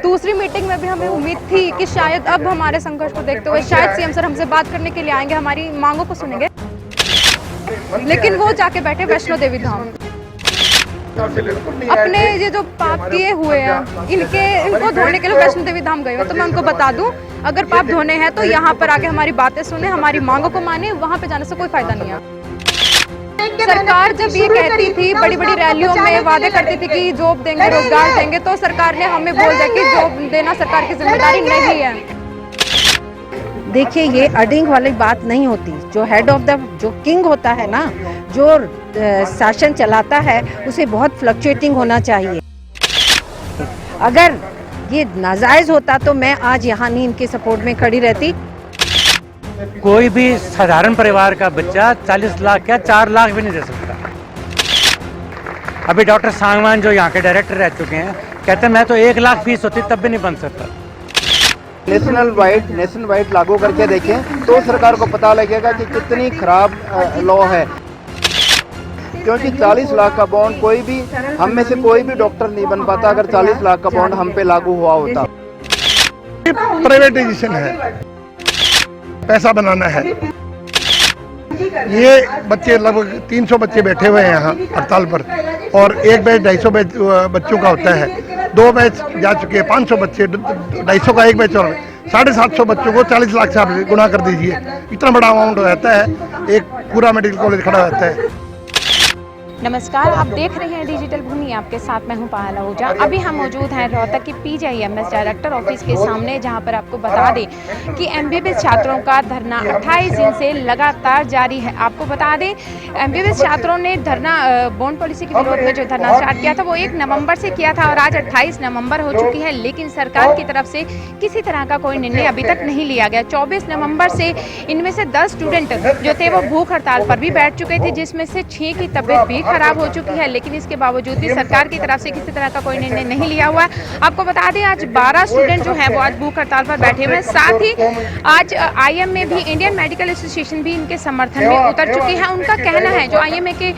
दूसरी मीटिंग में भी हमें उम्मीद थी कि शायद अब हमारे संघर्ष को देखते हुए शायद सीएम सर हमसे बात करने के लिए आएंगे, हमारी मांगों को सुनेंगे, लेकिन वो जाके बैठे वैष्णो देवी धाम। अपने ये जो पाप किए हुए हैं इनको धोने के लिए वैष्णो देवी धाम गए हो, तो मैं उनको बता दूं अगर पाप धोने हैं तो यहाँ पर आके हमारी बातें सुने, हमारी मांगों को माने, वहाँ पे जाने से कोई फायदा नहीं है। सरकार जब ये कहती थी, बड़ी बड़ी रैलियों में वादे करती थी कि जॉब देंगे, रोजगार देंगे, तो सरकार ने हमें बोल दिया कि जॉब देना सरकार की जिम्मेदारी नहीं है। देखिए, ये अर्डिंग वाली बात नहीं होती। जो हेड ऑफ द जो किंग होता है ना, जो शासन चलाता है, उसे बहुत फ्लक्चुएटिंग होना चाहिए। अगर ये नाजायज होता तो मैं आज यहाँ नहीं इनके सपोर्ट में खड़ी रहती। कोई भी साधारण परिवार का बच्चा 40 लाख क्या 4 लाख भी नहीं दे सकता। अभी डॉक्टर सांगवान जो यहाँ के डायरेक्टर रह चुके हैं, कहते हैं मैं तो 1 लाख फीस होती तब भी नहीं बन सकता। नेशनल वाइड लागू करके देखें तो सरकार को पता लगेगा कि कितनी खराब लॉ है, क्योंकि 40 लाख का बॉन्ड कोई भी, हम में से कोई भी डॉक्टर नहीं बन पाता अगर 40 लाख का बॉन्ड हम पे लागू हुआ होता। प्राइवेटाइजेशन है, पैसा बनाना है। ये बच्चे लगभग 300 बच्चे बैठे हुए हैं यहाँ हड़ताल पर, और एक बैच 250 बच्चों का होता है। 2 बैच जा चुके हैं, 500 बच्चे, 250 का एक बैच, और 750 बच्चों को 40 लाख से आप गुना कर दीजिए। इतना बड़ा अमाउंट रहता है, एक पूरा मेडिकल कॉलेज खड़ा रहता है। नमस्कार, आप देख रहे हैं डिजिटल भूमि, आपके साथ मैं हूं पायल आहूजा। अभी हम मौजूद हैं रोहतक की पीजीआईएमएस डायरेक्टर ऑफिस के सामने, जहां पर आपको बता दें कि एमबीबीएस छात्रों का धरना 28 दिन से लगातार जारी है। आपको बता दें, एमबीबीएस छात्रों ने धरना बॉन्ड पॉलिसी के विरोध में जो धरना स्टार्ट किया था वो 1 नवंबर से किया था, और आज 28 नवंबर हो चुकी है, लेकिन सरकार की तरफ से किसी तरह का कोई निर्णय अभी तक नहीं लिया गया। 24 नवंबर से इनमें से 10 स्टूडेंट जो थे वो भूख हड़ताल पर भी बैठ चुके थे, जिसमें से 6 की तबीयत भी खराब हो चुकी है, लेकिन इसके बावजूद भी सरकार की तरफ से किसी तरह का कोई निर्णय नहीं लिया हुआ है। आपको बता दें, आज 12 स्टूडेंट जो हैं वो आज भूख हड़ताल पर बैठे हुए हैं। साथ ही आज आईएम में भी, इंडियन मेडिकल एसोसिएशन भी इनके समर्थन में उतर चुकी है। उनका कहना है, जो आईएमए के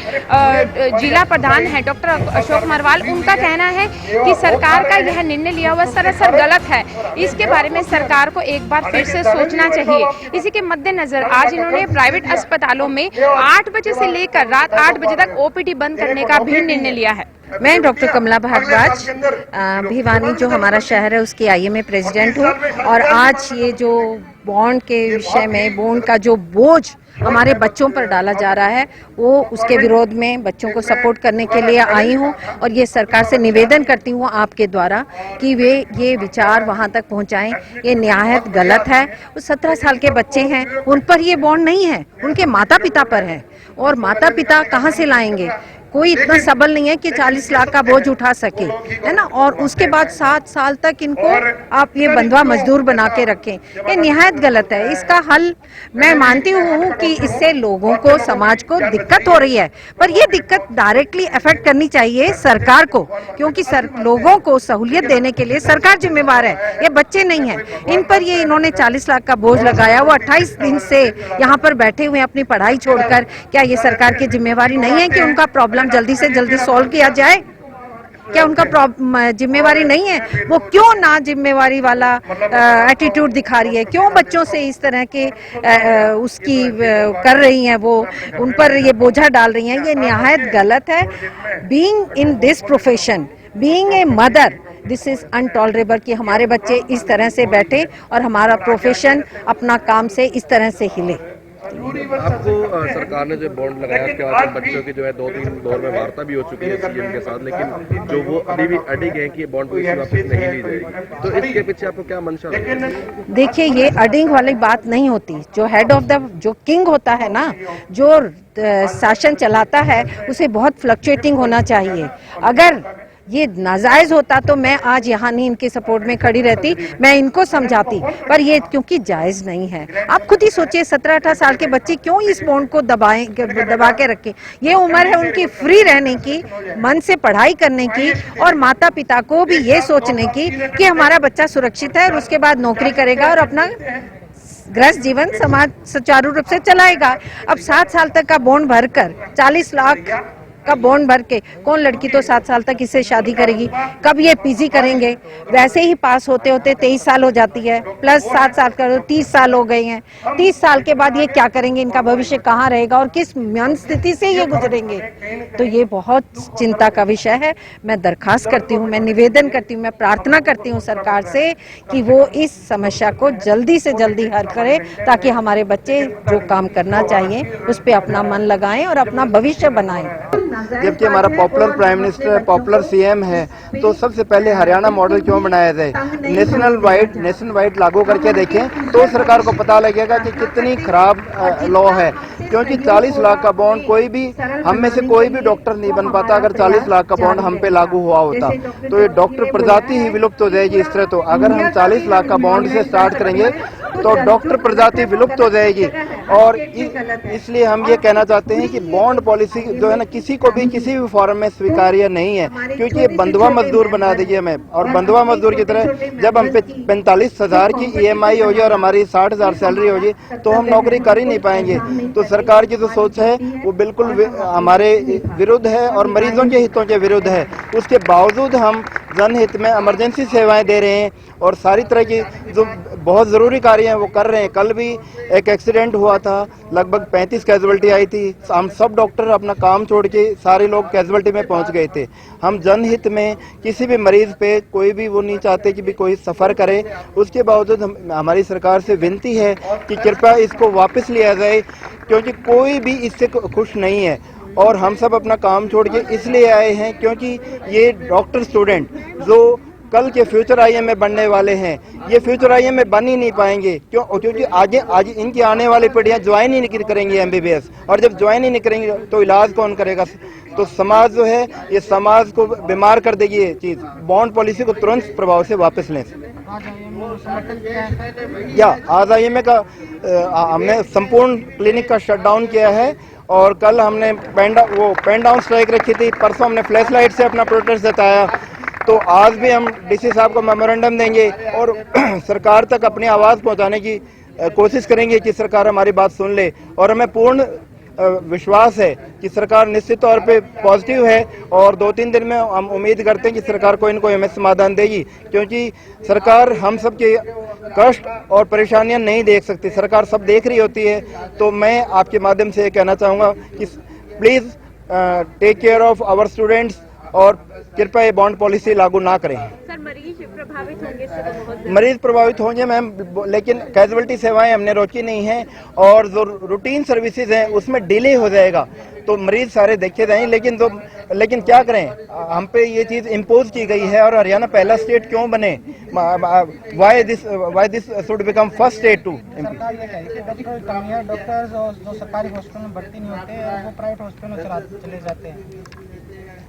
जिला प्रधान है डॉक्टर अशोक मरवाल, उनका कहना है कि सरकार का यह निर्णय लिया हुआ सरासर गलत है। इसके बारे में सरकार को एक बार फिर से सोचना चाहिए। इसी के मद्देनजर आज इन्होंने प्राइवेट अस्पतालों में 8 बजे से लेकर रात 8 बजे तक ओपीडी बंद करने का भी निर्णय लिया है। मैं डॉक्टर कमला भारद्वाज, भिवानी जो हमारा शहर है उसकी आईएमए प्रेसिडेंट हूँ, और आज ये जो बॉन्ड के विषय में, बॉन्ड का जो बोझ हमारे बच्चों पर डाला जा रहा है, वो उसके विरोध में बच्चों को सपोर्ट करने के लिए आई हूँ। और ये सरकार से निवेदन करती हूँ आपके द्वारा कि वे ये विचार वहाँ तक पहुँचाएं। ये निहायत गलत है। वो 17 साल के बच्चे हैं, उन पर ये बॉन्ड नहीं है, उनके माता पिता पर है, और माता पिता कहाँ से लाएंगे? कोई इतना सबल नहीं है कि 40 लाख का बोझ उठा सके, है ना। और उसके बाद 7 साल तक इनको आप ये बंधुआ मजदूर बना के रखें, ये निहायत गलत है। इसका हल मैं मानती हूँ कि इससे लोगों को, समाज को दिक्कत हो रही है, पर ये दिक्कत डायरेक्टली अफेक्ट करनी चाहिए सरकार को, क्योंकि लोगों को सहूलियत देने के लिए सरकार जिम्मेवार है, ये बच्चे नहीं है। इन पर ये इन्होंने 40 लाख का बोझ लगाया, वो 28 दिन से यहाँ पर बैठे हुए अपनी पढ़ाई छोड़कर। क्या ये सरकार की जिम्मेवारी नहीं है कि उनका प्रॉब्लम जल्दी से जल्दी सॉल्व किया जाए? क्या उनका जिम्मेवारी नहीं है? वो क्यों ना जिम्मेवारी वाला एटीट्यूड दिखा रही है? क्यों बच्चों से इस तरह के उसकी कर रही हैं, वो उन पर ये बोझा डाल रही हैं? ये निहायत गलत है। Being in this profession, being a mother, this is intolerable कि हमारे बच्चे इस तरह से बैठे और हमारा प्रोफेशन अपना काम से इस तरह से हिले। आपको सरकार ने जो बॉन्ड लगाया, उसके बाद बच्चों की जो है 2-3 दौर में वार्ता भी हो चुकी है सीएम के साथ, लेकिन जो वो अभी भी अडिग है कि बॉन्ड पॉलिसी वापस नहीं ली जाएगी, तो इसके पीछे आपको क्या मंशा है? देखिए, ये अर्डिंग वाली बात नहीं होती। जो हेड ऑफ द जो किंग होता है ना, जो शासन चलाता है, उसे बहुत फ्लक्चुएटिंग होना चाहिए। अगर ये नाजायज होता तो मैं आज यहाँ नहीं इनके सपोर्ट में खड़ी रहती, मैं इनको समझाती, पर ये क्योंकि जायज नहीं है। आप खुद ही सोचिए, 17-18 साल के बच्चे क्यों इस बॉन्ड को दबा के रखें? ये उम्र है उनकी फ्री रहने की, मन से पढ़ाई करने की, और माता पिता को भी ये सोचने की कि हमारा बच्चा सुरक्षित है और उसके बाद नौकरी करेगा और अपना गृहस्थ जीवन समाज सुचारू रूप से चलाएगा। अब 7 साल तक का बॉन्ड भरकर 40 लाख कब बॉन्ड भर के, कौन लड़की तो 7 साल तक इससे शादी करेगी, कब ये पीजी करेंगे, वैसे ही पास होते होते 23 साल हो जाती है, प्लस 7 साल करो 30 साल हो गए हैं। 30 साल के बाद ये क्या करेंगे, इनका भविष्य कहाँ रहेगा और किस मन स्थिति से ये गुजरेंगे। तो ये बहुत चिंता का विषय है। मैं दरखास्त करती हूँ, मैं निवेदन करती हूँ, मैं प्रार्थना करती हूँ सरकार से कि वो इस समस्या को जल्दी से जल्दी हल करे, ताकि हमारे बच्चे जो काम करना चाहिए उस पे अपना मन लगाएं और अपना भविष्य बनाएं। जबकि हमारा पॉपुलर प्राइम मिनिस्टर है, पॉपुलर सीएम है, तो सबसे पहले हरियाणा मॉडल क्यों बनाया जाए? नेशनल वाइड लागू करके देखें तो सरकार को पता लगेगा कि कितनी खराब लॉ है। क्योंकि 40 लाख का बॉन्ड, कोई भी हम में से कोई भी डॉक्टर नहीं बन पाता अगर 40 लाख का बॉन्ड हम पे लागू हुआ होता। तो ये डॉक्टर प्रजाति ही विलुप्त हो जाएगी इस तरह। तो अगर हम 40 लाख का बॉन्ड से स्टार्ट करेंगे तो डॉक्टर प्रजाति विलुप्त हो जाएगी। और इसलिए हम ये कहना चाहते हैं कि बॉन्ड पॉलिसी जो है ना, किसी को भी किसी भी फॉर्म में स्वीकार्य नहीं है, क्योंकि ये बंधुआ मजदूर बना देगी हमें। और बंधुआ मजदूर की तरह जब हम पे 45,000 की EMI होगी और हमारी 60,000 सैलरी होगी तो हम नौकरी कर ही नहीं पाएंगे। तो सरकार की जो सोच है वो बिल्कुल हमारे विरुद्ध है और मरीजों के हितों के विरुद्ध है। उसके बावजूद हम जनहित में इमरजेंसी सेवाएं दे रहे हैं और सारी तरह की जो बहुत ज़रूरी कार्य हैं वो कर रहे हैं। कल भी एक एक्सीडेंट हुआ था, लगभग 35 कैजुअल्टी आई थी। हम सब डॉक्टर अपना काम छोड़ के सारे लोग कैजुअल्टी में पहुंच गए थे। हम जनहित में किसी भी मरीज पे कोई भी वो नहीं चाहते कि भी कोई सफ़र करे। उसके बावजूद हमारी सरकार से विनती है कि कृपया इसको वापस लिया जाए, क्योंकि कोई भी इससे खुश नहीं है। और हम सब अपना काम छोड़ के इसलिए आए हैं क्योंकि ये डॉक्टर स्टूडेंट जो कल के फ्यूचर IM में बनने वाले हैं, ये फ्यूचर IM में बन ही नहीं पाएंगे। क्योंकि आज इनकी आने वाली पीढ़ियां ज्वाइन ही नहीं करेंगी MBBS, और जब ज्वाइन ही नहीं करेंगे तो इलाज कौन करेगा? तो समाज जो है ये समाज को बीमार कर देगी ये चीज़। बॉन्ड पॉलिसी को तुरंत प्रभाव से वापस लें। आज IMA का हमने संपूर्ण क्लिनिक का शटडाउन किया है और कल हमने पेन डाउन स्ट्राइक रखी थी। परसों हमने फ्लैश लाइट से अपना प्रोटेस्ट जताया। तो आज भी हम DC साहब को मेमोरेंडम देंगे और सरकार तक अपनी आवाज़ पहुंचाने की कोशिश करेंगे कि सरकार हमारी बात सुन ले। और हमें पूर्ण विश्वास है कि सरकार निश्चित तौर पे पॉजिटिव है और 2-3 दिन में हम उम्मीद करते हैं कि सरकार कोई न कोई हमें समाधान देगी, क्योंकि सरकार हम सब के कष्ट और परेशानियां नहीं देख सकती, सरकार सब देख रही होती है। तो मैं आपके माध्यम से ये कहना चाहूँगा कि please take care of our students और कृपया ये बॉन्ड पॉलिसी लागू ना करें। सर, मरीज प्रभावित होंगे इससे तो बहुत मरीज प्रभावित होंगे मैम, लेकिन कैजुअल्टी सेवाएं हमने रोकी नहीं हैं और जो रूटीन सर्विसेज हैं उसमें डिले हो जाएगा तो मरीज सारे देखे जाएंगे। लेकिन क्या करें, हम पे ये चीज़ इम्पोज की गई है और हरियाणा पहला स्टेट क्यों बने? Why this should become first state too. सरकार ये कहे कि डॉक्टर की कमी है, डॉक्टर जो सरकारी हॉस्पिटल में भर्ती नहीं होते और वो प्राइवेट हॉस्पिटल में चले जाते हैं।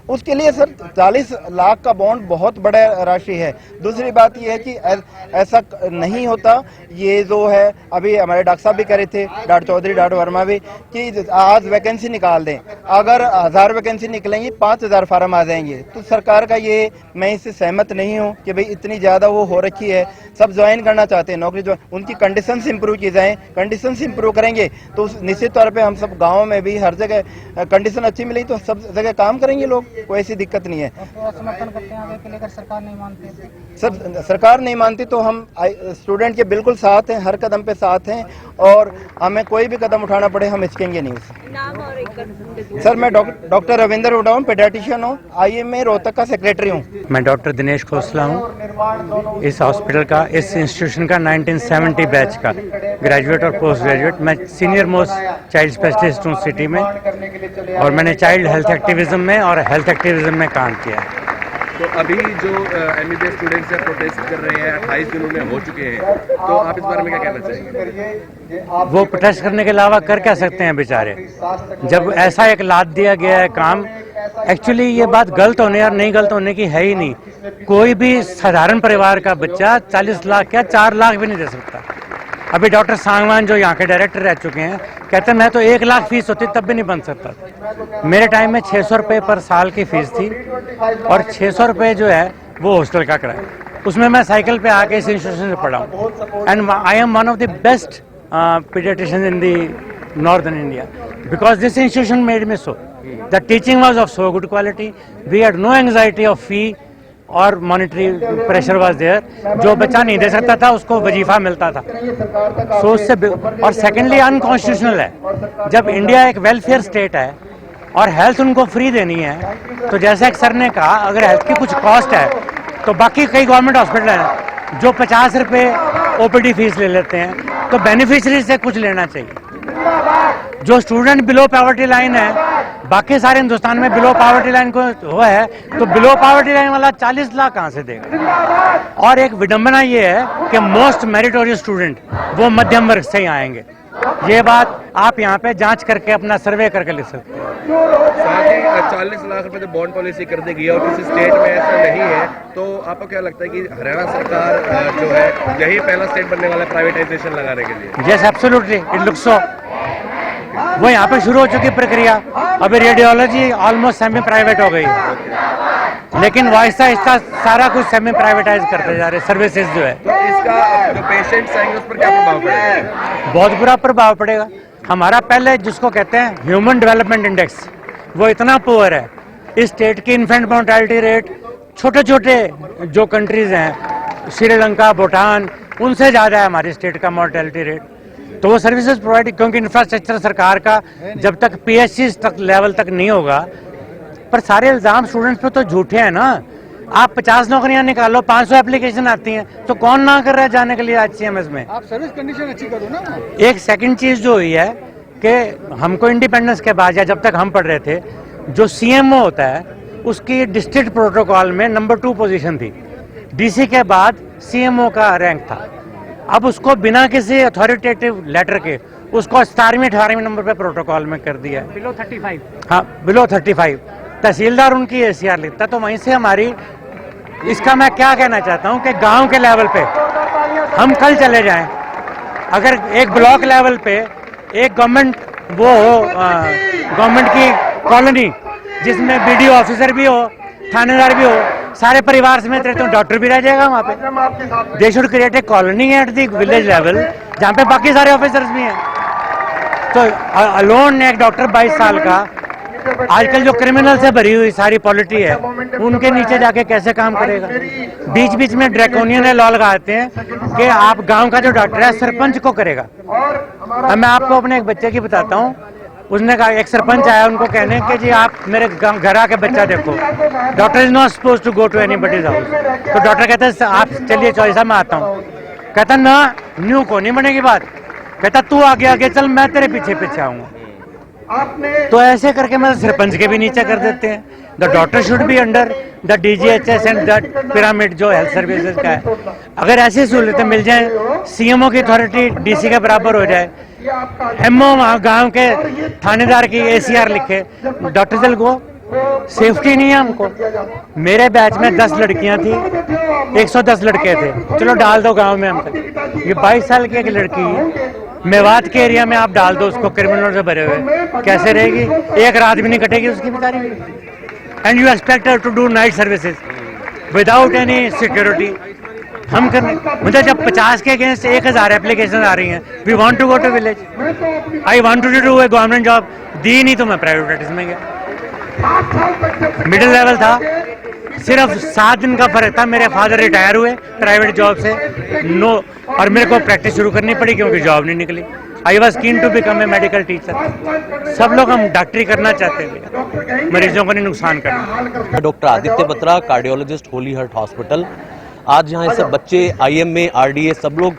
उसके लिए सर 40 लाख का बॉन्ड बहुत बड़ा राशि है। दूसरी बात यह है कि ऐसा नहीं होता। ये जो है अभी हमारे डॉक्टर साहब भी कह रहे थे, डॉक्टर चौधरी, डॉक्टर वर्मा भी, कि आज वैकेंसी निकाल दें। अगर 1000 वैकेंसी निकलेंगी 5000 फार्म आ जाएंगे। तो सरकार का ये, मैं इससे सहमत नहीं हूँ कि भाई इतनी ज़्यादा वो हो रखी है। सब ज्वाइन करना चाहते हैं, नौकरी ज्वाइन, उनकी कंडीशंस इंप्रूव की जाएँ। कंडीशंस इंप्रूव करेंगे तो निश्चित तौर पर हम सब गाँव में भी हर जगह कंडीशन अच्छी मिली तो सब जगह काम करेंगे लोग, कोई ऐसी दिक्कत नहीं है। समर्थन करते हैं आगे के लेकर, सरकार नहीं मानती। सर सरकार नहीं मानती तो हम स्टूडेंट के बिल्कुल साथ हैं, हर कदम पे साथ हैं और हमें कोई भी कदम उठाना पड़े हम हिचकेंगे नहीं उससे। नाम और एक सर मैं डॉक्टर रविंदर हुडा हूँ, पेडियाट्रिशियन हूँ, IMA रोहतक का सेक्रेटरी हूँ। मैं डॉक्टर दिनेश खोसला हूँ। इस हॉस्पिटल का, इस इंस्टीट्यूशन का 1970 बैच का ग्रेजुएट और पोस्ट ग्रेजुएट। मैं सीनियर मोस्ट चाइल्ड स्पेशलिस्ट हूँ सिटी में और मैंने चाइल्ड हेल्थ एक्टिविज्म में और हेल्थ एक्टिविज्म में काम किया है। तो अभी जो MBBS स्टूडेंट्स हैं प्रोटेस्ट कर रहे हैं, 28 दिन उन्हें हो चुके हैं, तो आप इस बारे में क्या कहना चाहेंगे? वो प्रोटेस्ट करने के अलावा कर क्या सकते हैं बेचारे, जब ऐसा एक लाद दिया गया है काम। एक्चुअली ये बात गलत होने और नहीं गलत होने की है ही नहीं। कोई भी साधारण परिवार का बच्चा 40 लाख क्या 4 लाख भी नहीं दे सकता। अभी डॉक्टर सांगवान जो यहाँ के डायरेक्टर रह चुके हैं कहते हैं मैं तो 1 लाख फीस होती तब भी नहीं बन सकता। मेरे टाइम में 600 रुपये पर साल की फीस थी और 600 रुपये जो है वो हॉस्टल का किराया, उसमें मैं साइकिल पे आके इस इंस्टीट्यूशन से पढ़ा हूँ। And I am one of the best paediatrician in the northern India because this institution made me so. The teaching was of so good quality, we had no anxiety of fee और monetary pressure was there. जो बच्चा नहीं दे सकता था उसको वजीफा मिलता था। सो उससे और सेकेंडली अनकॉन्स्टिट्यूशनल है। जब इंडिया एक वेलफेयर स्टेट है और हेल्थ उनको फ्री देनी है, तो जैसा एक सर ने कहा, अगर हेल्थ की कुछ कॉस्ट है तो बाकी कई गवर्नमेंट हॉस्पिटल हैं जो 50 रुपये ओपीडी फीस ले लेते हैं, तो बेनिफिशरी से कुछ लेना चाहिए। जो स्टूडेंट बिलो पॉवर्टी लाइन है, बाकी सारे हिंदुस्तान में बिलो पॉवर्टी लाइन को हुआ है, तो बिलो पॉवर्टी लाइन वाला 40 लाख कहाँ से देगा। और एक विडंबना ये है कि मोस्ट मेरिटोरियस स्टूडेंट वो मध्यम वर्ग से ही आएंगे। ये बात आप यहाँ पे जांच करके अपना सर्वे करके लिख सकते हैं। साथ ही 40 लाख रुपए जो बॉन्ड पॉलिसी कर दी गई है और किसी स्टेट में ऐसा नहीं है, तो आपको क्या लगता है कि हरियाणा सरकार जो है यही पहला स्टेट बनने वाला है प्राइवेटाइजेशन लगाने के लिए? Yes, absolutely, it looks so. वो यहाँ पे शुरू हो चुकी प्रक्रिया। अभी रेडियोलॉजी ऑलमोस्ट सेमी प्राइवेट हो गई, लेकिन वो आहिस्ता आहिस्ता सारा कुछ सेमी प्राइवेटाइज करते जा रहे सर्विसेज जो है। तो इसका जो पेशेंट्स आएंगे उस पर क्या प्रभाव पड़ेगा? बहुत बुरा प्रभाव पड़ेगा। हमारा पहले जिसको कहते हैं ह्यूमन डेवलपमेंट इंडेक्स, वो इतना पुअर है। इस स्टेट की इन्फेंट मोर्टेलिटी रेट छोटे छोटे जो कंट्रीज हैं, श्रीलंका, भूटान, उनसे ज़्यादा है हमारी स्टेट का मोर्टेलिटी रेट। तो वो सर्विसेज प्रोवाइड, क्योंकि इंफ्रास्ट्रक्चर सरकार का जब तक पीएचसी तक लेवल तक नहीं होगा। पर सारे इल्जाम स्टूडेंट्स पे तो झूठे हैं ना। आप 50 नौकरियां निकालो, 500 एप्लीकेशन आती हैं, तो कौन ना कर रहा है जाने के लिए आईसीएमएस में? आप सर्विस कंडीशन अच्छी करो ना। एक सेकंड चीज जो हुई है कि हमको इंडिपेंडेंस के बाद या जब तक हम पढ़ रहे थे, जो सीएमओ होता है उसकी डिस्ट्रिक्ट प्रोटोकॉल में नंबर 2 पोजीशन थी। डीसी के बाद सीएमओ का रैंक था। अब उसको बिना किसी अथॉरिटेटिव लेटर के उसको 17वीं 18वीं नंबर पे प्रोटोकॉल में कर दिया है। बिलो 35। हाँ, बिलो 35। तहसीलदार उनकी एसीआर लिखता। तो वहीं से हमारी, इसका मैं क्या कहना चाहता हूँ कि गांव के लेवल पे हम कल चले जाएं, अगर एक ब्लॉक लेवल पे एक गवर्नमेंट वो हो, गवर्नमेंट की कॉलोनी जिसमें बीडीओ ऑफिसर भी हो, थानेदार भी हो, सारे परिवार समेत रहते हो, डॉक्टर भी रह जाएगा वहाँ पे। They should create a colony at the village level जहाँ पे बाकी सारे ऑफिसर्स भी हैं। तो अलोन एक डॉक्टर 22 साल का आजकल जो क्रिमिनल से भरी हुई सारी पॉलिटी है, उनके नीचे जाके कैसे काम करेगा? बीच बीच में ड्रैकोनियन लॉ लगाते हैं कि आप गांव का जो डॉक्टर है सरपंच को करेगा। अब मैं आपको अपने एक बच्चे की बताता हूँ। उसने कहा, एक सरपंच आया उनको कहने कि जी आप मेरे घर आके बच्चा देखो, doctor is not suppose to go to anybody's house. तो डॉक्टर कहता है आप चलिए चौधरी साहब मैं आता हूँ। कहता ना, न्यू को नहीं बनेगी बात। कहता तू आगे आगे चल, मैं तेरे पीछे पीछे आऊंगा। तो ऐसे करके मतलब सरपंच के भी नीचे कर देते हैं। The doctor should be under the DGHS and the pyramid जो हेल्थ सर्विसेज का है। अगर ऐसी सहूलतें मिल जाएं, सीएमओ की अथॉरिटी डीसी के बराबर हो जाए, एमओ वहाँ गांव के थानेदार की एसीआर लिखे, डॉक्टर जल गो, सेफ्टी नहीं है हमको। मेरे बैच में 10 लड़कियां थी, 110 लड़के थे, चलो डाल दो गांव में हम तक। ये 22 साल की एक लड़की मेवात के एरिया में आप डाल दो उसको, क्रिमिनल से भरे हुए, कैसे रहेगी? एक रात भी नहीं कटेगी उसकी बेचारी। And you expect her to do night services without any security. हम करने मुझे जब 50 के अगेंस्ट 1000 एप्लीकेशन आ रही हैं, we want to go to village, I want to do a government job, दी नहीं तो मैं प्राइवेट प्रैक्टिस में गया। मिडिल लेवल था, सिर्फ 7 दिन का फर्क था। मेरे फादर रिटायर हुए प्राइवेट जॉब से, नो, और मेरे को प्रैक्टिस शुरू करनी पड़ी क्योंकि जॉब नहीं निकली। I was keen to become a medical teacher. सब लोग हम डॉक्टरी करना चाहते हैं, मरीजों को नहीं नुकसान करना। Doctor Aditya Batra, cardiologist, Holi heart hospital. आज यहाँ सब बच्चे आईएमए, आरडीए सब लोग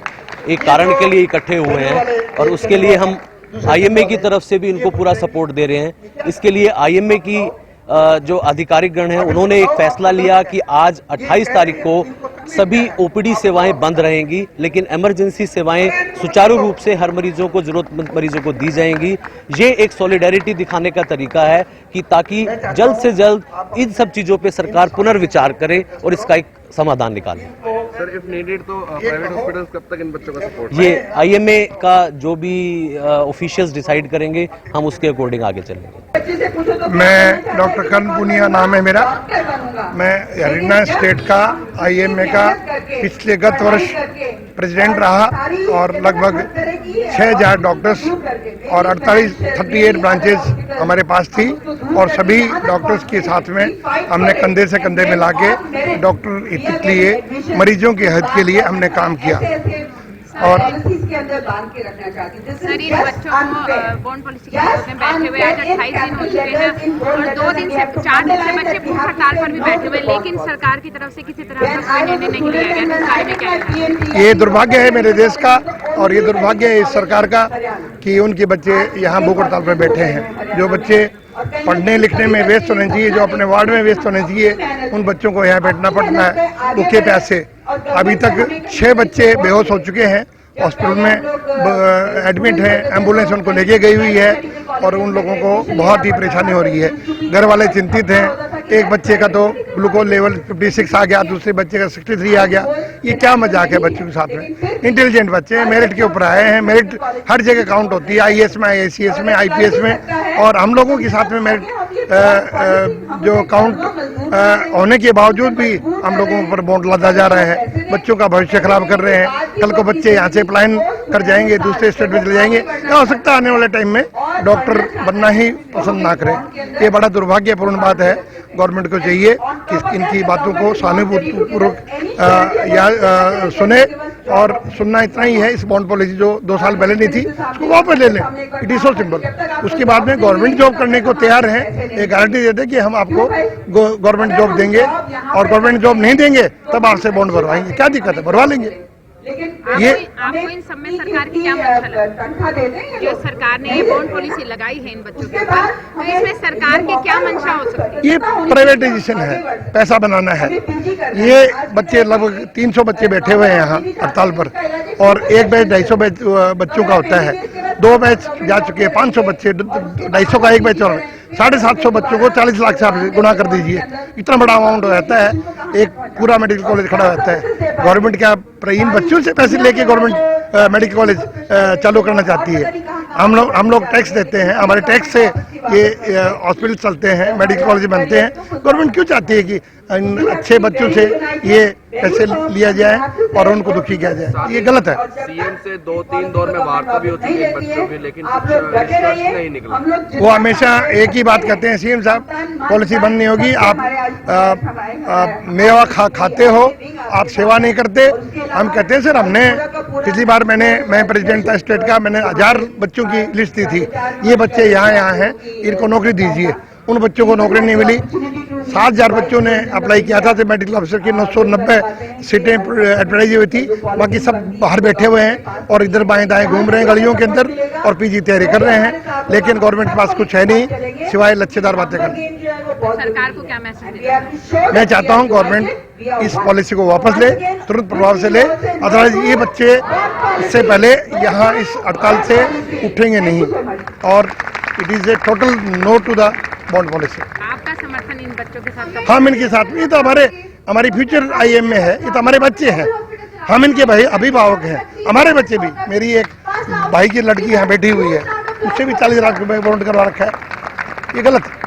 एक कारण के लिए इकट्ठे हुए हैं और उसके लिए हम आईएमए की तरफ से भी इनको पूरा सपोर्ट दे रहे हैं। इसके लिए आईएमए की जो आधिकारिक गण है उन्होंने एक फैसला लिया कि आज 28 तारीख को सभी ओपीडी सेवाएं बंद रहेंगी, लेकिन इमरजेंसी सेवाएं सुचारू रूप से हर मरीजों को, जरूरतमंद मरीजों को दी जाएंगी। ये एक सॉलिडेरिटी दिखाने का तरीका है कि ताकि जल्द से जल्द इन सब चीजों पे सरकार पुनर्विचार करे और इसका एक समाधान निकाले। सर, इफ नीडेड तो प्राइवेट हॉस्पिटल्स कब तक इन बच्चों का सपोर्ट? ये आईएमए का जो भी ऑफिशियल्स डिसाइड करेंगे, हम उसके अकॉर्डिंग आगे चलेंगे। मैं डॉक्टर कर्ण पुनिया नाम है मेरा। मैं हरियाणा स्टेट का आईएमए का पिछले गत वर्ष प्रेसिडेंट रहा और लगभग 6000 डॉक्टर्स और 38 ब्रांचेस हमारे पास थी और सभी डॉक्टर्स के साथ में हमने कंधे से कंधे मिला के डॉक्टर हित के लिए, मरीजों के हित के लिए हमने काम किया। और सर, इन बच्चों को बॉन्ड पॉलिसी के विरोध में बैठे हुए आज 28 दिन हो चुके हैं और 4 दिन से बच्चे भूख हड़ताल पर भी बैठे हुए, लेकिन सरकार की तरफ से किसी तरह का कोई निर्णय नहीं लिया गया। इस बारे में क्या है? ये दुर्भाग्य है मेरे देश का और ये दुर्भाग्य है इस सरकार का कि उनके बच्चे यहाँ भूख हड़ताल पर बैठे हैं। जो बच्चे पढ़ने लिखने में व्यस्त होने चाहिए, जो अपने वार्ड में व्यस्त होने चाहिए, उन बच्चों को यहाँ बैठना पड़ता है भूखे प्यासे। अभी तक 6 बच्चे बेहोश हो चुके हैं, हॉस्पिटल में एडमिट हैं, एम्बुलेंस उनको लेके गई हुई है और उन लोगों को बहुत ही परेशानी हो रही है। घर वाले चिंतित हैं। एक बच्चे का तो ग्लूकोज लेवल 56 आ गया, दूसरे बच्चे का 63 आ गया। ये क्या मजाक है बच्चों के साथ में? इंटेलिजेंट बच्चे हैं, मेरिट के ऊपर आए हैं। मेरिट हर जगह काउंट होती है, IAS में, IACS में, IPS में, और हम लोगों के साथ में मेरिट जो काउंट होने के बावजूद भी हम लोगों पर बॉन्ड लदा जा रहा है। बच्चों का भविष्य खराब कर रहे हैं। कल को बच्चे यहाँ से पलायन कर जाएंगे, दूसरे स्टेट में चले जाएंगे। क्या हो सकता है आने वाले टाइम में डॉक्टर बनना ही पसंद ना करें। ये बड़ा दुर्भाग्यपूर्ण बात है। गवर्नमेंट को चाहिए कि इनकी बातों को सहानुभूतिपूर्वक सुने, और सुनना इतना ही है, इस बॉन्ड पॉलिसी जो 2 साल पहले नहीं थी उसको वापस ले लें। It is so simple. उसके बाद में गवर्नमेंट जॉब करने को तैयार है, ये गारंटी देते कि हम आपको गवर्नमेंट जॉब देंगे, और गवर्नमेंट जॉब नहीं देंगे तब आपसे बॉन्ड भरवाएंगे। क्या दिक्कत है, भरवा लेंगे। ये आपको इन सब में सरकार की क्या मंशा लगता है? जो सरकार ने ये बॉन्ड पॉलिसी लगाई है इन बच्चों के ऊपर, तो इसमें सरकार की क्या मंशा हो सकती है? ये प्राइवेटाइजेशन है, पैसा बनाना है। ये बच्चे लगभग 300 बच्चे बैठे हुए हैं यहाँ हड़ताल पर, और एक बैच 250 बच्चों का होता है। 2 बैच जा चुके हैं, 500 बच्चे, 250 का एक बैच और 750 बच्चों को 40 लाख से आप गुना कर दीजिए। इतना बड़ा अमाउंट हो जाता है, एक पूरा मेडिकल कॉलेज खड़ा होता है। गवर्नमेंट क्या इन बच्चों से पैसे लेके गवर्नमेंट मेडिकल कॉलेज चालू करना चाहती है? हम लोग टैक्स देते हैं, हमारे टैक्स से ये हॉस्पिटल चलते हैं, मेडिकल कॉलेज बनते हैं। गवर्नमेंट क्यों चाहती है कि इन अच्छे बच्चों से ये पैसे लिया जाए और उनको दुखी किया जाए? ये गलत है। सीएम से 2-3 दौर में वार्ता भी होती है बच्चों की, लेकिन कुछ निष्कर्ष नहीं निकला। वो हमेशा एक ही बात कहते हैं, सीएम साहब पॉलिसी बंद नहीं होगी, आप मेवा खाते हो, आप सेवा नहीं करते। हम कहते हैं सर, हमने पिछली बार मैं प्रेसिडेंट था स्टेट का, मैंने 1000 बच्चों की लिस्ट दी थी। ये बच्चे यहाँ हैं, इनको नौकरी दीजिए। उन बच्चों को नौकरी नहीं मिली। 7000 बच्चों ने अप्लाई किया था, तो मेडिकल ऑफिसर की 990 सीटें एडवर्टाइज हुई थी। बाकी सब बाहर बैठे हुए हैं और इधर बाएं दाएं घूम रहे हैं गलियों के अंदर और पीजी तैयारी कर रहे हैं। लेकिन गवर्नमेंट के पास कुछ है नहीं सिवाय लच्छेदार बातें करने। सरकार को क्या मैसेज देना? मैं चाहता हूं गवर्नमेंट इस पॉलिसी को वापस ले, तुरंत प्रभाव से ले। अदरवाइज ये बच्चे इससे पहले यहाँ इस हड़ताल से उठेंगे नहीं, और it is a total no to the bond policy. आपका समर्थन इन बच्चों के साथ? हम इनके साथ, ये तो हमारी फ्यूचर IM में है, ये तो हमारे बच्चे हैं। हम इनके भाई अभिभावक हैं, हमारे बच्चे भी। मेरी एक भाई की लड़की यहाँ बैठी हुई है, उससे भी 40 लाख रुपए बॉन्ड करवा रखा है। ये गलत है,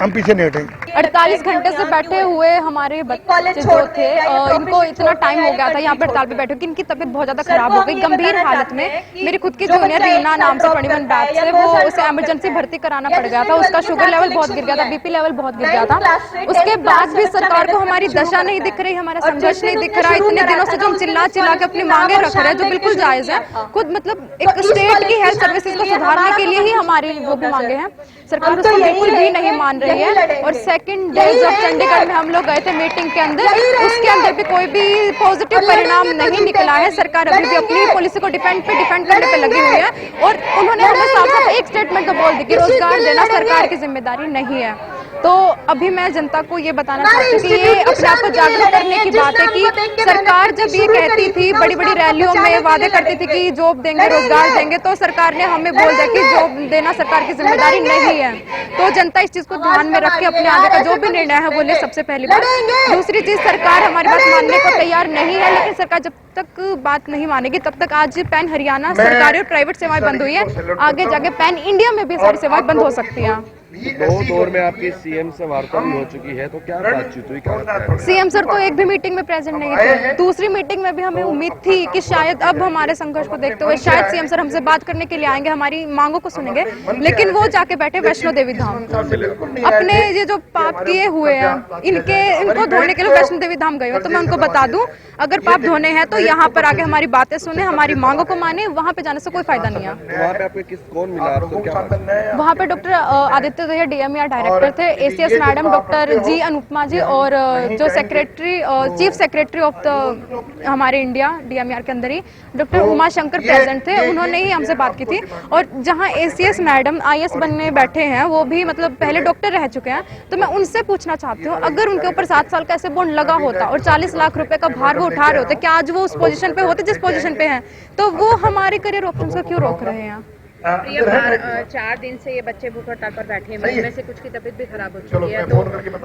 हम पीछे नहीं हटेंगे। 48 घंटे से बैठे हुए हमारे बच्चे जो थे, इनको इतना टाइम हो गया था यहाँ पे हड़ताल पे बैठे कि इनकी तबीयत बहुत ज्यादा खराब हो गई, गंभीर हालत में। मेरी खुद की जूनियर रीना नाम से 21 बैच से, वो उसे इमरजेंसी भर्ती कराना पड़ गया था। उसका शुगर लेवल बहुत गिर गया था, BP लेवल बहुत गिर गया था। उसके बाद भी सरकार को हमारी दशा नहीं दिख रही, हमारा संघर्ष नहीं दिख रहा। इतने दिनों से जो हम चिल्ला के अपनी मांगे रख रहे हैं, जो बिल्कुल जायज है। खुद मतलब एक स्टेट की हेल्थ सर्विसेज को सुधारने के लिए ही हमारी वो भी मांगे हैं, सरकार उसको बिल्कुल भी नहीं मान रही है। और सेकंड डे जब चंडीगढ़ में हम लोग गए थे मीटिंग के अंदर, उसके अंदर भी कोई भी पॉजिटिव परिणाम नहीं निकला है। सरकार अभी भी अपनी पॉलिसी को डिफेंड करने पे लगी हुई है, और उन्होंने हमें साफ एक स्टेटमेंट तो बोल दी कि रोजगार देना सरकार की जिम्मेदारी नहीं है। तो अभी मैं जनता को ये बताना चाहती हूँ कि ये अपने आप को जागरूक करने की बात है कि सरकार जब ये कहती थी, बड़ी बड़ी रैलियों में वादे करती थी कि जॉब देंगे, रोजगार देंगे, तो सरकार ने हमें बोल दिया कि जॉब देना सरकार की जिम्मेदारी नहीं है। तो जनता इस चीज को ध्यान में रख के अपने आगे का जो भी निर्णय है वो ले, सबसे पहली बात। दूसरी चीज, सरकार हमारी बात मानने को तैयार नहीं है, लेकिन सरकार जब तक बात नहीं मानेगी तब तक आज पैन हरियाणा सरकारी और प्राइवेट सेवाएं बंद हुई है, आगे जाके पैन इंडिया में भी सारी सेवाएं बंद हो सकती हैं। दो दौर में आपकी सीएम से वार्ता भी हो चुकी है, तो क्या बातचीत हुई, क्या लगता है? सीएम सर तो एक भी मीटिंग में प्रेजेंट नहीं थे। दूसरी मीटिंग में भी हमें उम्मीद थी कि शायद अब हमारे संघर्ष को देखते हुए शायद सीएम सर हमसे बात करने के लिए आएंगे, हमारी मांगों को सुनेंगे, लेकिन वो जाके बैठे वैष्णो देवी धाम। अपने ये जो पाप किए हुए हैं इनको धोने के लिए वैष्णो देवी धाम गए हो। तो मैं उनको बता दूं, अगर पाप धोने हैं तो यहाँ पर आके हमारी बातें सुने, हमारी मांगों को माने, वहाँ पे जाने से कोई फायदा नहीं है। वहाँ पे आपको कौन मिला आपको, क्या? वहाँ पे डॉक्टर आदित्य DMER डायरेक्टर थे, ACS मैडम डॉक्टर जी अनुपमा जी, और जो secretary chief secretary of the हमारे इंडिया DMER के अंदर ही डॉक्टर उमा शंकर प्रेजेंट थे। उन्होंने ही हमसे बात की थी। और जहाँ ACS मैडम IS बनने बैठे हैं, वो भी मतलब पहले डॉक्टर रह चुके हैं, तो मैं उनसे पूछना चाहती हूँ, अगर उनके ऊपर 7 साल का ऐसे बॉन्ड लगा होता और 40 लाख रुपए का भार वो उठा रहे होते, क्या आज वो उस पोजीशन पे होते जिस पोजीशन पे हैं? तो वो हमारे करियर ऑप्शंस को क्यों रोक रहे हैं? 4 दिन से ये बच्चे भूख हड़ताल पर बैठे हैं, इनमें से कुछ की तबीयत भी खराब हो चुकी है, तो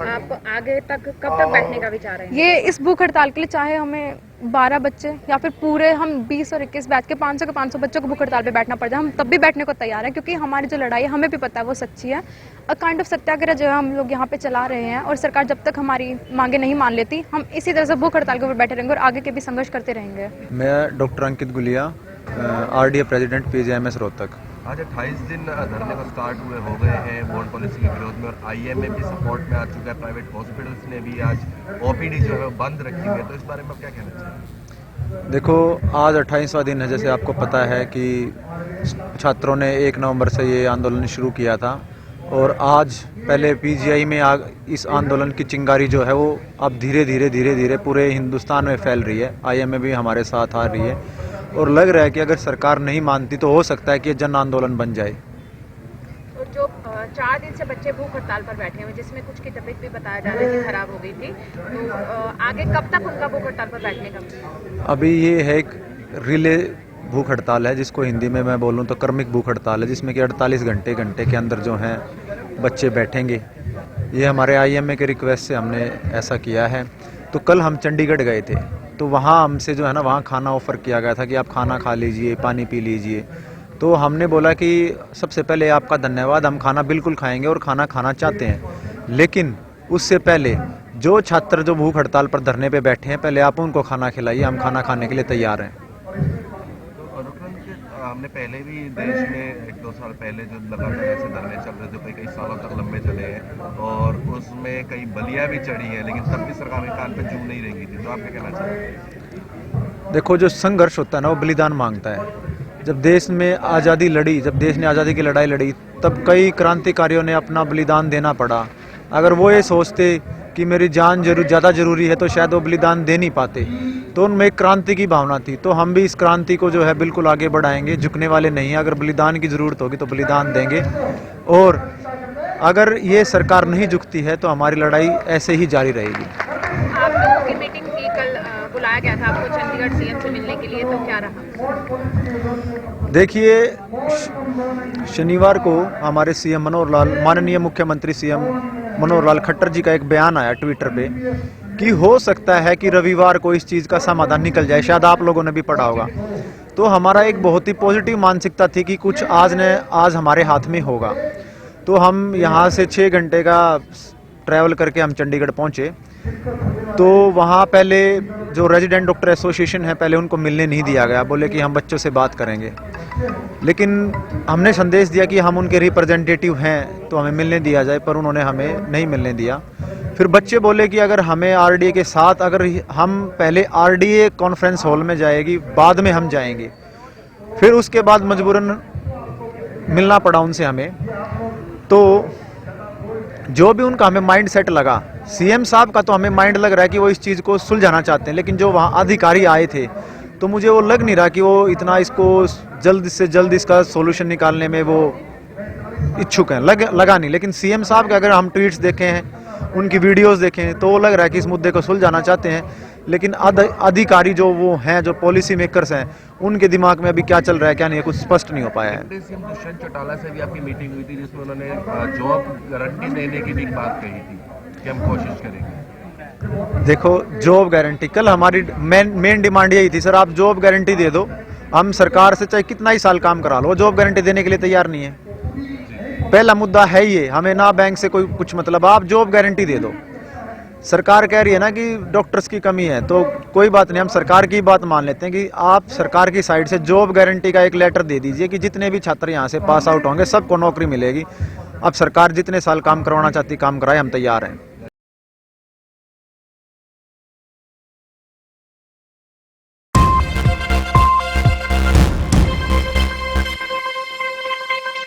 आप आगे तक कब तक बैठने का विचार है? ये इस भूख हड़ताल के लिए चाहे हमें 12 बच्चे या फिर पूरे हम 20 और 21 बैच के 500 के 500 बच्चों को भूख हड़ताल पे बैठना पड़ जाए, हम तब भी बैठने को तैयार हैं, क्योंकि हमारी जो लड़ाई है हमें भी पता है वो सच्ची है। अ काइंड ऑफ सत्याग्रह जो हम लोग यहाँ पे चला रहे हैं, और सरकार जब तक हमारी मांगे नहीं मान लेती, हम इसी तरह से भूख हड़ताल के ऊपर बैठे रहेंगे और आगे के भी संघर्ष करते रहेंगे। मैं doctor Ankit Gulia, RDA president PGIMS Rohtak. आज 28 दिन धरने को स्टार्ट हुए हो गए हैं बॉन्ड पॉलिसी के विरोध में, और IMA भी सपोर्ट में आ चुका है। प्राइवेट हॉस्पिटल्स ने भी आज OPD जो है वो बंद रखी हुई है, तो इस बारे में आप क्या कहना चाहिए? देखो, आज 28वां दिन है। जैसे आपको पता है कि छात्रों ने 1 नवंबर से ये आंदोलन शुरू किया था, और आज पहले PGI में इस आंदोलन की चिंगारी जो है वो अब धीरे धीरे पूरे हिंदुस्तान में फैल रही है। IMA भी हमारे साथ आ रही है, और लग रहा है कि अगर सरकार नहीं मानती तो हो सकता है कि ये जन आंदोलन बन जाए। और जो 4 दिन से बच्चे भूख हड़ताल पर बैठे हुए, जिसमें कुछ की तबीयत भी बताया जा रहा है कि खराब हो गई थी, तो आगे कब तक उनका भूख हड़ताल पर बैठने का? अभी ये है एक रिले भूख हड़ताल है, जिसको हिंदी में मैं बोलूँ तो क्रमिक भूख हड़ताल है, जिसमें कि 48 घंटे के अंदर जो हैं बच्चे बैठेंगे। ये हमारे IMA के रिक्वेस्ट से हमने ऐसा किया है। तो कल हम चंडीगढ़ गए थे, तो वहाँ हमसे जो है ना, वहाँ खाना ऑफ़र किया गया था कि आप खाना खा लीजिए, पानी पी लीजिए। तो हमने बोला कि सबसे पहले आपका धन्यवाद, हम खाना बिल्कुल खाएंगे और खाना खाना चाहते हैं, लेकिन उससे पहले जो छात्र जो भूख हड़ताल पर धरने पे बैठे हैं, पहले आप उनको खाना खिलाइए, हम खाना खाने के लिए तैयार हैं। हमने पहले भी देश में 1-2 साल पहले जो लगातार ऐसे धरने चल रहे थे, कई सालों तक लंबे चले हैं, और उसमें कई बलियां भी चढ़ी हैं, लेकिन तब भी सरकार के कान पे जू नहीं रहेगी थी। तो आप क्या कहना चाहिए? देखो, जो संघर्ष होता है ना, वो बलिदान मांगता है। जब देश में आज़ादी लड़ी, जब देश ने आज़ादी की लड़ाई लड़ी, तब कई क्रांतिकारियों ने अपना बलिदान देना पड़ा। अगर वो ये सोचते कि मेरी जान ज़्यादा ज़रूरी है, तो शायद वो बलिदान दे नहीं पाते। तो उनमें एक क्रांति की भावना थी। तो हम भी इस क्रांति को जो है बिल्कुल आगे बढ़ाएंगे, झुकने वाले नहीं हैं। अगर बलिदान की ज़रूरत होगी तो बलिदान देंगे, और अगर ये सरकार नहीं झुकती है तो हमारी लड़ाई ऐसे ही जारी रहेगी। आप लोगों की मीटिंग थी कल, बुलाया गया था आपको चंडीगढ़ CM से मिलने के लिए, तो क्या रहा? देखिए, शनिवार को हमारे CM मनोहर लाल, माननीय मुख्यमंत्री CM मनोहर लाल खट्टर जी का एक बयान आया ट्विटर पे कि हो सकता है कि रविवार को इस चीज़ का समाधान निकल जाए। शायद आप लोगों ने भी पढ़ा होगा। तो हमारा एक बहुत ही पॉजिटिव मानसिकता थी कि कुछ आज हमारे हाथ में होगा। तो हम यहाँ से 6 घंटे का ट्रैवल करके हम चंडीगढ़ पहुँचे। तो वहाँ पहले जो रेजिडेंट डॉक्टर एसोसिएशन है, पहले उनको मिलने नहीं दिया गया। बोले कि हम बच्चों से बात करेंगे, लेकिन हमने संदेश दिया कि हम उनके रिप्रेजेंटेटिव हैं तो हमें मिलने दिया जाए, पर उन्होंने हमें नहीं मिलने दिया। फिर बच्चे बोले कि अगर हमें RDA के साथ, अगर हम पहले RDA कॉन्फ्रेंस हॉल में जाएगी, बाद में हम जाएंगे। फिर उसके बाद मजबूरन मिलना पड़ा उनसे हमें। तो जो भी उनका हमें माइंड सेट लगा, CM साहब का तो हमें माइंड लग रहा है कि वो इस चीज़ को सुलझाना चाहते हैं, लेकिन जो वहाँ अधिकारी आए थे, तो मुझे वो लग नहीं रहा कि वो इतना इसको जल्द से जल्द इसका सॉल्यूशन निकालने में वो इच्छुक हैं। लगा नहीं। लेकिन CM साहब के अगर हम ट्वीट्स देखें हैं, उनकी वीडियोस देखें, तो वो लग रहा है कि इस मुद्दे को सुलझाना चाहते हैं। लेकिन अधिकारी जो वो हैं, जो पॉलिसी मेकर्स हैं, उनके दिमाग में अभी क्या चल रहा है क्या नहीं है, कुछ स्पष्ट नहीं हो पाया है। CM दुष्यंत चौटाला से भी आपकी मीटिंग हुई थी, जिसमें उन्होंने जॉब गारंटी देने की भी बात कही थी कि हम कोशिश करेंगे। देखो, जॉब गारंटी कल हमारी मेन डिमांड यही थी, सर आप जॉब गारंटी दे दो। हम सरकार से चाहे कितना ही साल काम करा लो, जॉब गारंटी देने के लिए तैयार नहीं है। पहला मुद्दा है ये, हमें ना बैंक से कोई कुछ मतलब, आप जॉब गारंटी दे दो। सरकार कह रही है ना कि डॉक्टर्स की कमी है, तो कोई बात नहीं, हम सरकार की बात मान लेते हैं कि आप सरकार की साइड से जॉब गारंटी का एक लेटर दे दीजिए कि जितने भी छात्र यहाँ से पास आउट होंगे सबको नौकरी मिलेगी। अब सरकार जितने साल काम करवाना चाहती काम कराए, हम तैयार हैं।